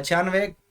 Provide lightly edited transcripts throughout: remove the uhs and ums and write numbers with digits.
96,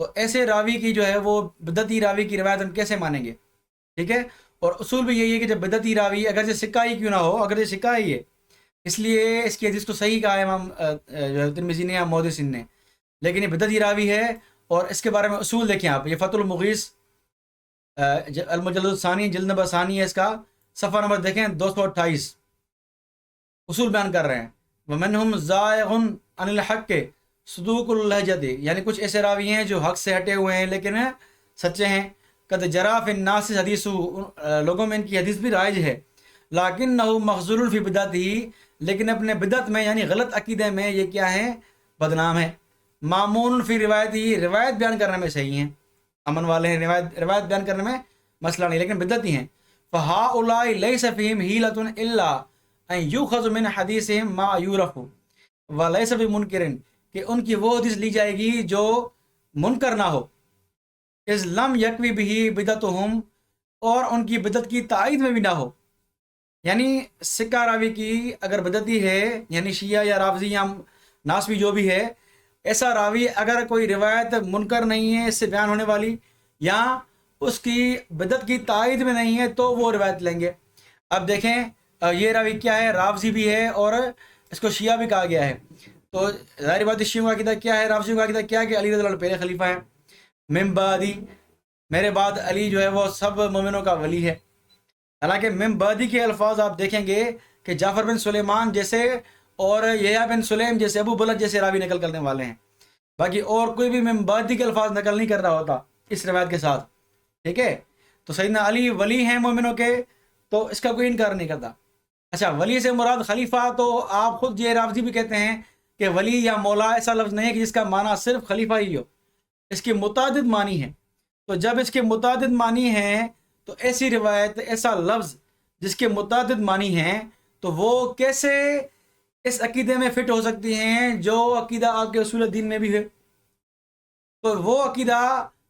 تو ایسے راوی کی جو ہے وہ بدعتی راوی کی روایت ہم کیسے مانیں گے؟ ٹھیک ہے، اور اصول بھی یہی ہے کہ جب بدعتی راوی اگرچہ سکہ ہی کیوں نہ ہو، اگرچہ سکہ ہی ہے، اس لیے اس کی حدیث کو صحیح کہا ہے امام جو ہے ترمذی نے یا محدثین نے، لیکن یہ بدعتی راوی ہے، اور اس کے بارے میں اصول دیکھیں آپ، یہ فتح المغیث المجلد الثانی جلد نمبر ثانی ہے، اس کا صفحہ نمبر دیکھیں 228، اصول بیان کر رہے ہیں ومنہم زائغ عن الحق صدوق اللہجت، یعنی کچھ ایسے راوی ہیں جو حق سے ہٹے ہوئے ہیں لیکن سچے ہیں، قد جرا فی الناس حدیث، لوگوں میں ان کی حدیث بھی رائج ہے، لکنہ مخذول فی بدعتہ، لیکن اپنے بدعت میں یعنی غلط عقیدے میں یہ کیا ہے؟ بدنام ہے، مامون فی روایتی، روایت بیان کرنے میں صحیح ہیں، امن والے ہیں، روایت بیان کرنے میں مسئلہ نہیں، لیکن بدعتی ہیں، فہؤلاء لیس فیہم حیلۃ الا ان یؤخذ من حدیثہم ما یعرف ولیس بمنکر، کہ ان کی وہ حدیث لی جائے گی جو منکر نہ ہو، اذ لم یکوی بہ بدعتہم، اور ان کی بدعت کی تائید میں بھی نہ ہو، یعنی سکہ راوی کی اگر بدعتی ہے، یعنی شیعہ یا رافضی یا ناسبی جو بھی ہے، ایسا راوی اگر کوئی روایت منکر نہیں ہے اس سے بیان ہونے والی، یا اس کی بدعت کی تائید میں نہیں ہے، تو وہ روایت لیں گے۔ اب دیکھیں یہ راوی کیا ہے؟ رافضی بھی ہے اور اس کو شیعہ بھی کہا گیا ہے، تو ظاہر بات شیعوں کا عقیدہ کیا ہے، رافضیوں کا عقیدہ کیا ہے کہ علی رضی اللہ عنہ پہلے خلیفہ ہیں، من بعدی، میرے بعد علی جو ہے وہ سب مومنوں کا ولی ہے، حالانکہ من بعدی کے الفاظ آپ دیکھیں گے کہ جعفر بن سلیمان جیسے اور یحییٰ بن سلیم جیسے، ابو بلد جیسے راوی نقل کرنے والے ہیں، باقی اور کوئی بھی من بعدی کے الفاظ نقل نہیں کر رہا ہوتا اس روایت کے ساتھ، ٹھیک ہے؟ تو سیدنا علی ولی ہیں مومنوں کے، تو اس کا کوئی انکار نہیں کرتا۔ اچھا، ولی سے مراد خلیفہ، تو آپ خود یہ رافضی بھی کہتے ہیں کہ ولی یا مولا ایسا لفظ نہیں ہے کہ جس کا معنی صرف خلیفہ ہی ہو، اس کی متعدد معنی ہے، تو جب اس کے متعدد معنی ہیں تو ایسی روایت، ایسا لفظ جس کے متعدد معنی ہیں، تو وہ کیسے اس عقیدے میں فٹ ہو سکتی ہیں جو عقیدہ آپ کے اصول دین میں بھی ہے؟ تو وہ عقیدہ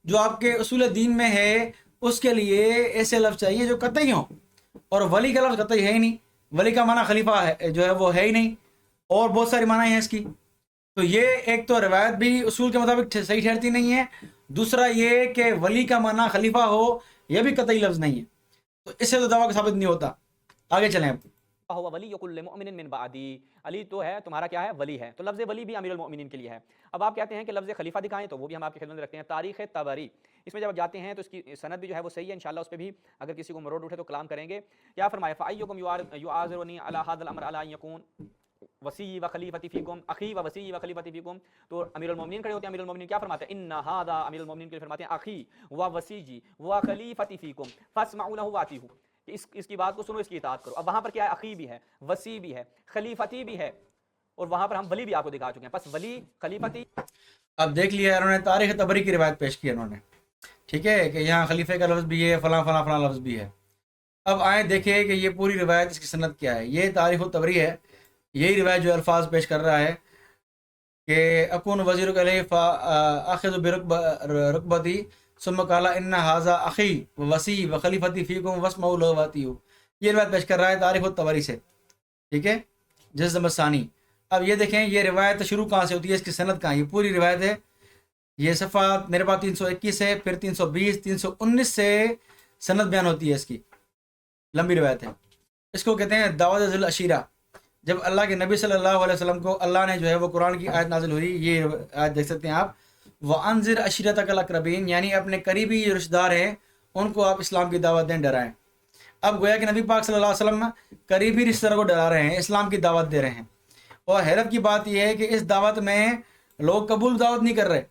جو آپ کے اصول دین میں ہے، اس کے لیے ایسے لفظ چاہیے جو قطعی ہوں، اور ولی کا لفظ قطعی ہے ہی نہیں، ولی کا معنی خلیفہ ہے جو ہے وہ ہے ہی نہیں، اور بہت ساری معنی ہیں اس کی، تو یہ ایک تو روایت بھی اصول کے مطابق صحیح ٹھہرتی نہیں ہے، دوسرا یہ کہ ولی کا معنی خلیفہ ہو، یہ بھی قطعی لفظ نہیں ہے، تو اس سے تو دعویٰ ثابت نہیں ہوتا۔ آگے چلیں اب، هو ولی کل مؤمن من بعدی، علی تو ہے تمہارا کیا ہے؟ ولی ہے، تو لفظ ولی بھی امیر المؤمنین کے لیے ہے۔ اب آپ کہتے ہیں کہ لفظ خلیفہ دکھائیں، تو وہ بھی ہم آپ کی خدمت میں رکھتے ہیں، تاریخ طبری، اس میں جب آپ جاتے ہیں تو اس کی سند بھی جو ہے وہ صحیح ہے، انشاءاللہ اس پہ بھی اگر کسی کو مروڑ اٹھے تو کلام کریں گے۔ کیا فرمایا؟ فَأَيُّكُمْ يُعَاذِرُنِي عَلَى هَذَا الْأَمْرِ عَلَىٰ أَن يَكُونَ وسیع و خلیفتی فیکم اخی و وسیع و خلیفتی فیکم، تو امیر المومنین کھڑے ہوتے ہیں، امیر المومنین کیا فرماتے ہیں؟ ان ھذا، امیر المومنین کے لیے فرماتے ہیں اخی و وسیع و خلیفتی فیکم فاسمعوا له واتیہو، کہ اس کی بات کو سنو، اس کی اطاعت کرو۔ اب وہاں پر کیا ہے؟ اخی بھی ہے، وسیع بھی ہے، خلیفتی بھی ہے، اور وہاں پر ہم ولی بھی آپ کو دکھا چکے ہیں، پس ولی خلیفتی۔ اب دیکھ لیا انہوں نے تاریخ طبری کی روایت پیش کی انہوں نے، ٹھیک ہے، کہ یہاں خلیفہ کا لفظ بھی ہے، فلاں فلاں فلاں لفظ بھی ہے۔ اب آئیں دیکھیں کہ یہ پوری روایت اس کی سند کیا ہے، یہ تاریخ الطبری ہے، یہی روایت جو الفاظ پیش کر رہا ہے کہ اکون وزیر علیہ آخذ برکبتی ثم قال ان ھذا اخی وسیع و خلیفتی فیکم واسمعوا له واتیعوا، یہ روایت پیش کر رہا ہے تاریخ الطبری سے، ٹھیک ہے، جلد نمبر ثانی۔ اب یہ دیکھیں یہ روایت شروع کہاں سے ہوتی ہے، اس کی سند کہاں ہے؟ یہ پوری روایت ہے، یہ صفحہ میرے پاس 321 ہے، پھر 320 319 سے سند بیان ہوتی ہے، اس کی لمبی روایت ہے، اس کو کہتے ہیں دعوت ذی العشیرہ۔ جب اللہ کے نبی صلی اللہ علیہ وسلم کو اللہ نے جو ہے وہ قرآن کی آیت نازل ہوئی، یہ آیت دیکھ سکتے ہیں آپ، وَأَنذِرْ عَشِيرَتَكَ الْأَقْرَبِينَ، یعنی اپنے قریبی جو رشتہ دار ہیں ان کو آپ اسلام کی دعوت دیں، ڈرائیں۔ اب گویا کہ نبی پاک صلی اللہ علیہ وسلم قریبی رشتہ داروں کو ڈرا رہے ہیں، اسلام کی دعوت دے رہے ہیں، اور حیرت کی بات یہ ہے کہ اس دعوت میں لوگ قبول دعوت نہیں کر رہے،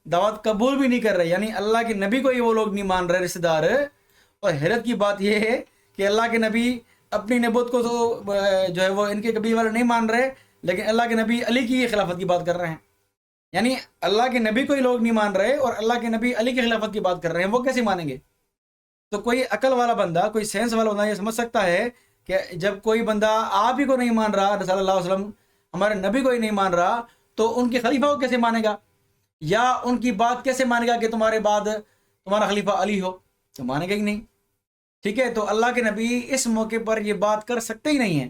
دعوت قبول بھی نہیں کر رہے، یعنی اللہ کے نبی کو ہی وہ لوگ نہیں مان رہے رشتہ دار، اور حیرت کی بات یہ ہے کہ اللہ کے نبی اپنی نبوت کو تو جو ہے وہ ان کے قبیلے والے نہیں مان رہے، لیکن اللہ کے نبی علی کی خلافت کی بات کر رہے ہیں، یعنی اللہ کے نبی کو ہی لوگ نہیں مان رہے اور اللہ کے نبی علی کی خلافت کی بات کر رہے ہیں، وہ کیسے مانیں گے؟ تو کوئی عقل والا بندہ، کوئی سینس والا بندہ یہ سمجھ سکتا ہے کہ جب کوئی بندہ آپ ہی کو نہیں مان رہا، رسول اللہ علیہ وسلم ہمارے نبی کو ہی نہیں مان رہا، تو ان کے خلیفہ کو کیسے مانے گا، یا ان کی بات کیسے مانے گا کہ تمہارے بعد تمہارا خلیفہ علی ہو؟ تو مانے گا ہی نہیں، ٹھیک ہے۔ تو اللہ کے نبی اس موقع پر یہ بات کر سکتے ہی نہیں ہیں،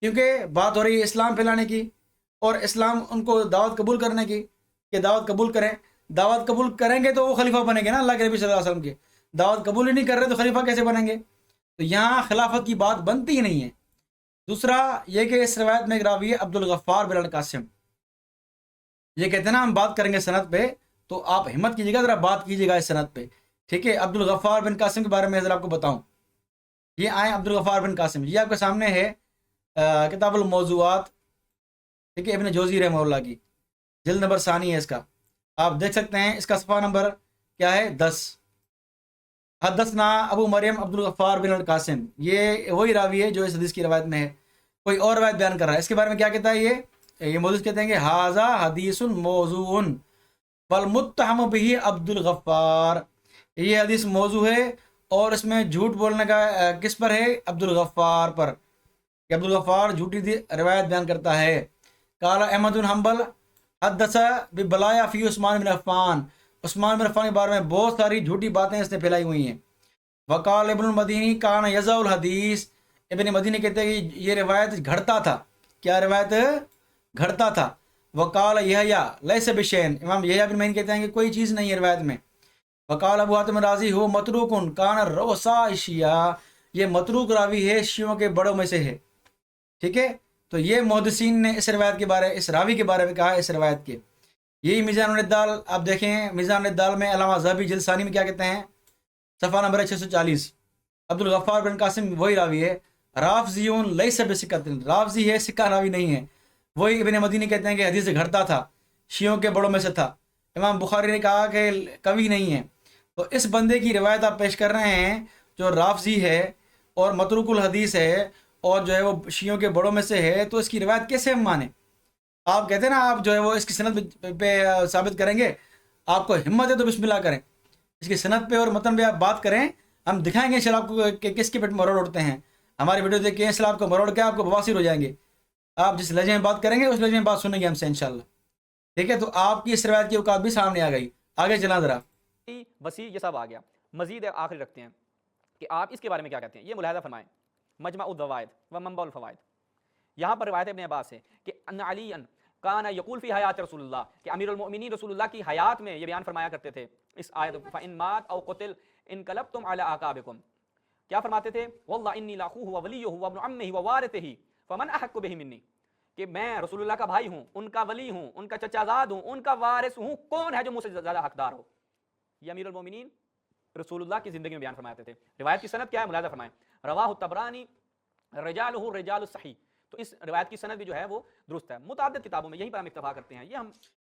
کیونکہ بات ہو رہی ہے اسلام پھیلانے کی، اور اسلام ان کو دعوت قبول کرنے کی کہ دعوت قبول کریں، دعوت قبول کریں گے تو وہ خلیفہ بنیں گے نا اللہ کے نبی صلی اللہ علیہ وسلم کے. دعوت قبول ہی نہیں کر رہے تو خلیفہ کیسے بنیں گے؟ تو یہاں خلافت کی بات بنتی ہی نہیں ہے. دوسرا یہ کہ اس روایت میں ایک راوی ہے عبد الغفار بن القاسم. یہ کہتے ہیں نا ہم بات کریں گے سند پہ، تو آپ ہمت کیجیے گا، ذرا بات کیجیے گا اس سند پہ، ٹھیک ہے؟ عبد الغفار بن قاسم کے بارے میں ذرا آپ کو بتاؤں. یہ آئے عبد الغفار بن قاسم، یہ آپ کے سامنے ہے کتاب الموضوعات، ٹھیک ہے، ابن جوزی رحمہ اللہ کی، جلد نمبر ثانی ہے اس کا. آپ دیکھ سکتے ہیں اس کا صفحہ نمبر کیا ہے، 10. حدثنا ابو مریم عبد الغفار بن القاسم، یہ وہی راوی ہے جو اس حدیث کی روایت میں ہے. کوئی اور روایت بیان کر رہا ہے، اس کے بارے میں کیا کہتا ہے یہ موضوع کہتے ہیں کہ ھذا حدیث موضوع والمتهم به عبد الغفار، یہ حدیث موضوع ہے اور اس میں جھوٹ بولنے کا کس پر ہے؟ عبد الغفار پر، کہ عبد الغفار جھوٹی روایت بیان کرتا ہے. قال احمد بن حنبل حدث ببلایا فی عثمان بن عفان، عثمان بن عفان کے بارے میں بہت ساری جھوٹی باتیں اس نے پھیلائی ہوئی ہیں. وقال ابن المدینی کان یضع الحدیث، ابن مدینی کہتے ہیں کہ یہ روایت گھڑتا تھا. کیا روایت گھڑتا تھا؟ وقال یحییٰ لیس بشیء، امام یحییٰ بن معین کہتے ہیں کہ کوئی چیز نہیں ہے روایت میں. وقال ابو حاتم رازی ہو متروک کان رؤساء شیعہ، یہ متروک راوی ہے، شیعوں کے بڑوں میں سے ہے، ٹھیک ہے؟ تو یہ محدثین نے اس روایت کے بارے، اس راوی کے بارے میں کہا ہے اس روایت کے. یہی میزان الاعتدال آپ دیکھیں، میزان الاعتدال میں علامہ ذہبی جلد ثانی میں کیا کہتے ہیں، صفحہ نمبر 640، عبد الغفار بن قاسم وہی راوی ہے. رافضیون لیس بثقۃ، رافضی ہے، سکہ راوی نہیں ہے. وہی ابن مدینی کہتے ہیں کہ حدیث گھڑتا تھا، شیعوں کے بڑوں میں سے تھا. امام بخاری نے کہا کہ کبھی نہیں ہے. تو اس بندے کی روایت آپ پیش کر رہے ہیں جو رافضی ہے اور متروک الحدیث ہے اور جو ہے وہ شیعوں کے بڑوں میں سے ہے، تو اس کی روایت کیسے ہم مانیں؟ آپ کہتے ہیں نا آپ جو ہے وہ اس کی سند پہ ثابت کریں گے، آپ کو ہمت ہے تو بسم اللہ کریں، اس کی سند پہ اور متن پہ آپ بات کریں، ہم دکھائیں گے انشاءاللہ آپ کو کہ کس کے پیٹ مروڑ اڑتے ہیں. ہماری ویڈیو دیکھ کے انشاءاللہ آپ کو مروڑ کے آپ کو بواسیر ہو جائیں گے. آپ جس لہجے میں بات کریں گے اس لہجے میں بات سنیں گے ہم سے انشاءاللہ، ٹھیک ہے؟ تو آپ کی اس روایت کی اوقات بھی سامنے آ گئی. آگے چلا ذرا. وسیع یہ سب آ گیا. مزید آخر رکھتے ہیں کہ آپ اس کے بارے میں کیا کہتے ہیں. یہ ملاحظہ فرمائیں، مجمع الزوائد و منبع الفوائد، یہاں پر روایت ابن عباس ہے کہ ان علی کان یقول فی حیات رسول اللہ، کہ امیر المؤمنین رسول اللہ کی حیات میں یہ بیان فرمایا کرتے تھے اس آیت فإن مات او قتل انقلبتم علی اعقابکم. کیا فرماتے تھے؟ واللہ انی لاخوہ وولیہ وابن عمہ ووارثہ فمن احق بہ منی، کہ میں رسول اللہ کا بھائی ہوں، ان کا ولی ہوں، ان کا چچا زاد ہوں، ان کا وارث ہوں، کون ہے جو مجھ سے زیادہ حقدار ہو؟ یہ امیر المومنین رسول اللہ کی زندگی میں بیان فرماتے تھے. روایت کی سند کیا ہے؟ ملاحظہ فرمائیں، رواہ الطبرانی رجالہ رجال الصحیح. تو اس روایت کی سند بھی جو ہے وہ درست ہے. متعدد کتابوں میں یہیں پر ہم اکتفا کرتے ہیں. یہ ہم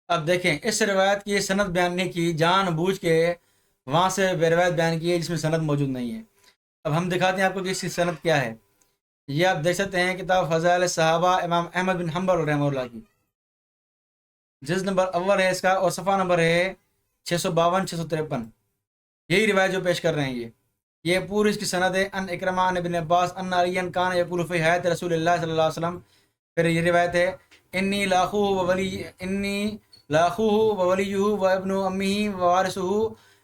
اب دیکھیں اس روایت کی سند بیان نہیں کی، جان بوجھ کے وہاں سے روایت بیان کی ہے جس میں سند موجود نہیں ہے. اب ہم دکھاتے ہیں آپ کو کہ اس کی سند کیا ہے. یہ آپ دیکھ سکتے ہیں کتاب فضائل صحابہ امام احمد بن حنبل رحمہ اللہ کی، جلد نمبر اول ہے اس کا اور صفحہ نمبر ہے 652 653. یہی روایت جو پیش کر رہے ہیں یہ پوری اس کی سند ہے. ان اکرمہ ان ابن عباس ان علی کان یقول فی حیات رسول اللہ صلی اللہ علیہ وسلم. پھر یہ روایت ہے انی لاخوہ وولیہ وابن امیہ ووارثہ.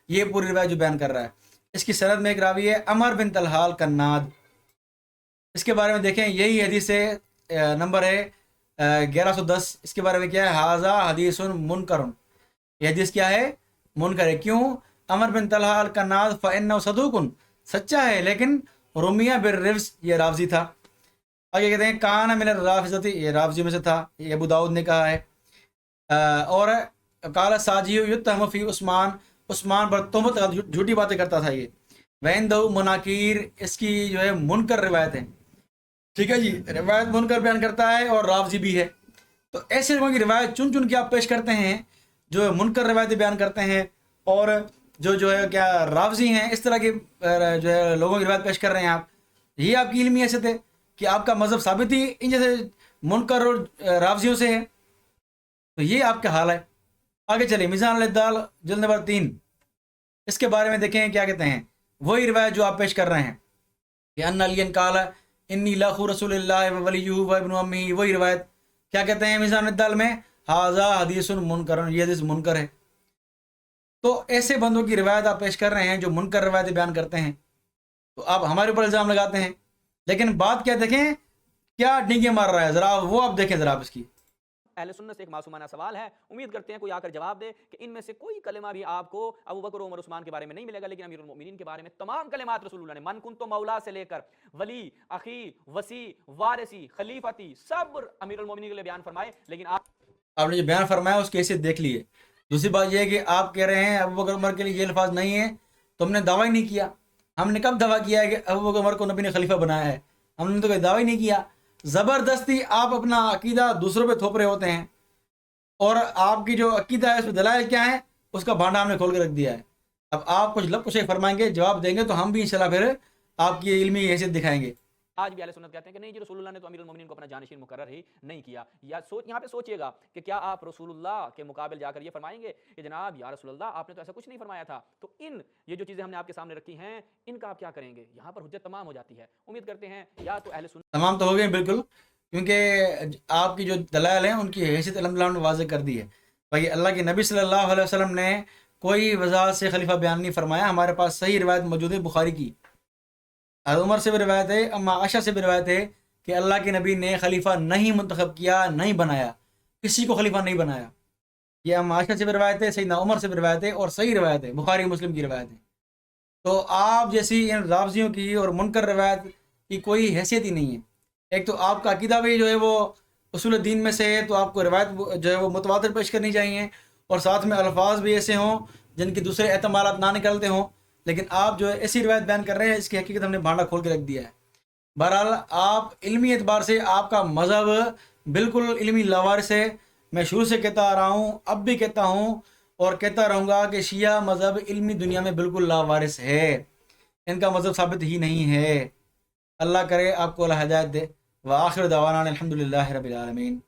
یہ پوری روایت جو بیان کر رہا ہے، اس کی سند میں ایک راوی ہے عمر بن طلحہ القناد. اس کے بارے میں دیکھیں، یہی حدیث ہے، نمبر ہے 1110. اس کے بارے میں کیا ہے؟ ھذا حدیث منکر، یہ حدیث کیا ہے؟ منکر ہے. کیوں؟ عمر بن طلحہ القناد فإنہ صدوق، سچا ہے لیکن رمیہ بالرفض، یہ رافضی تھا. آگے کہتے ہیں کان من الرافضۃ، یہ رافضی میں سے تھا، یہ ابو داؤد نے کہا ہے. اور قال ساجی یتہم فی عثمان، عثمان پر تہمت جھوٹی باتیں کرتا تھا یہ. وعندہ مناکیر، اس کی جو ہے منکر روایت ہے، ٹھیک ہے جی، روایت منکر بیان کرتا ہے اور رافضی بھی ہے. تو ایسے لوگوں کی روایت چن چن کے آپ پیش کرتے ہیں جو منکر روایتیں بیان کرتے ہیں اور جو ہے کیا رافضی ہیں، اس طرح کے جو ہے لوگوں کی روایت پیش کر رہے ہیں آپ. یہ آپ کی علمی حیثیت ہے کہ آپ کا مذہب ثابت ہی ان جیسے منکر اور رافضیوں سے ہے. تو یہ آپ کا حال ہے. آگے چلیں، میزان الاعتدال جلد نمبر 3، اس کے بارے میں دیکھیں کیا کہتے ہیں. وہی روایت جو آپ پیش کر رہے ہیں کہ ان علی قال انی لاخو رسول اللہ وولیہ وابن امیہ، وہی روایت کیا کہتے ہیں میزان الاعتدال میں؟ ھذا حدیث منکر، یہ حدیث منکر ہے. تو ایسے بندوں کی روایت آپ پیش کر رہے ہیں جو منکر روایتیں بیان کرتے ہیں، تو آپ ہمارے اوپر الزام لگاتے ہیں. لیکن بات کیا دیکھیں، کیا ڈینگے مار رہا ہے، ذرا وہ آپ دیکھیں ذرا آپ اس کی. اہل سنت سے ایک معصومانہ سوال ہے، امید کرتے ہیں کوئی آ کر جواب دے کہ ان میں سے کوئی کلمہ بھی آپ کو ابو بکر و عمر عثمان کے بارے میں نہیں ملے گا، لیکن امیر المؤمنین کے بارے میں تمام کلمات رسول اللہ نے، من کنت مولا سے لے کر ولی، اخی، وسی، وارثی، خلیفتی، سب امیر المؤمنین کے لیے بیان فرمائے، لیکن آپ نے جو بیان فرمایا اس کی حیثیت دیکھ لیے. دوسری بات یہ ہے کہ آپ کہہ رہے ہیں ابو بکر عمر کے لیے یہ الفاظ نہیں ہیں، تو ہم نے دعویٰ ہی نہیں کیا. ہم نے کب دعویٰ کیا ہے کہ ابو بکر عمر کو نبی نے خلیفہ بنایا ہے؟ ہم نے تو کوئی دعویٰ ہی نہیں کیا. زبردستی آپ اپنا عقیدہ دوسروں پہ تھوپ رہے ہوتے ہیں، اور آپ کی جو عقیدہ ہے اس پہ دلائل کیا ہے اس کا بھانڈا ہم نے کھول کے رکھ دیا ہے. اب آپ کچھ لب کچھ فرمائیں گے، جواب دیں گے، تو ہم بھی انشاءاللہ پھر آپ کی علمی حیثیت دکھائیں گے. آج بھی اہل سنت کہتے ہیں کہ نہیں جی رسول اللہ نے تو امیر المومنین کو اپنا جانشین مقرر ہی نہیں کیا. یا یہاں پہ سوچئے گا کہ کیا آپ رسول اللہ کے مقابل جا کر یہ فرمائیں گے کہ جناب یا رسول اللہ آپ نے تو ایسا کچھ نہیں فرمایا تھا؟ تو یہ جو چیزیں ہم نے آپ کے سامنے رکھی ہیں ان کا آپ کیا کریں گے؟ یہاں پر حجت تمام ہو جاتی ہے. امید کرتے ہیں یا تو اہل سنت تمام تو ہو گئے بالکل، کیونکہ آپ کی جو دلائل ہیں ان کی حیثیت الحمدللہ ہم نے واضح کر دی ہے. بھائی اللہ کے نبی صلی اللہ علیہ وسلم نے کوئی وضاحت سے خلیفہ بیان نہیں فرمایا. ہمارے پاس صحیح روایت موجود ہے بخاری کی. حضرت عمر سے بھی روایت ہے، اما عائشہ سے بھی روایت ہے کہ اللہ کے نبی نے خلیفہ نہیں منتخب کیا، نہیں بنایا، کسی کو خلیفہ نہیں بنایا. یہ اما عائشہ سے بھی روایت ہے، سیدنا عمر سے بھی روایت ہے، اور صحیح روایت ہے، بخاری مسلم کی روایت ہے. تو آپ جیسی ان رافضیوں کی اور منکر روایت کی کوئی حیثیت ہی نہیں ہے. ایک تو آپ کا عقیدہ بھی جو ہے وہ اصول دین میں سے ہے، تو آپ کو روایت جو ہے وہ متواتر پیش کرنی چاہیے، اور ساتھ میں الفاظ بھی ایسے ہوں جن کے دوسرے احتمالات نہ نکلتے ہوں. لیکن آپ جو ہے ایسی روایت بیان کر رہے ہیں، اس کی حقیقت ہم نے بھانڈا کھول کے رکھ دیا ہے. بہرحال آپ علمی اعتبار سے آپ کا مذہب بالکل علمی لاوارث ہے. میں شروع سے کہتا آ رہا ہوں، اب بھی کہتا ہوں اور کہتا رہوں گا کہ شیعہ مذہب علمی دنیا میں بالکل لاوارث ہے، ان کا مذہب ثابت ہی نہیں ہے. اللہ کرے آپ کو اللہ ہدایت دے. وآخر دعوانا الحمدللہ رب العالمین.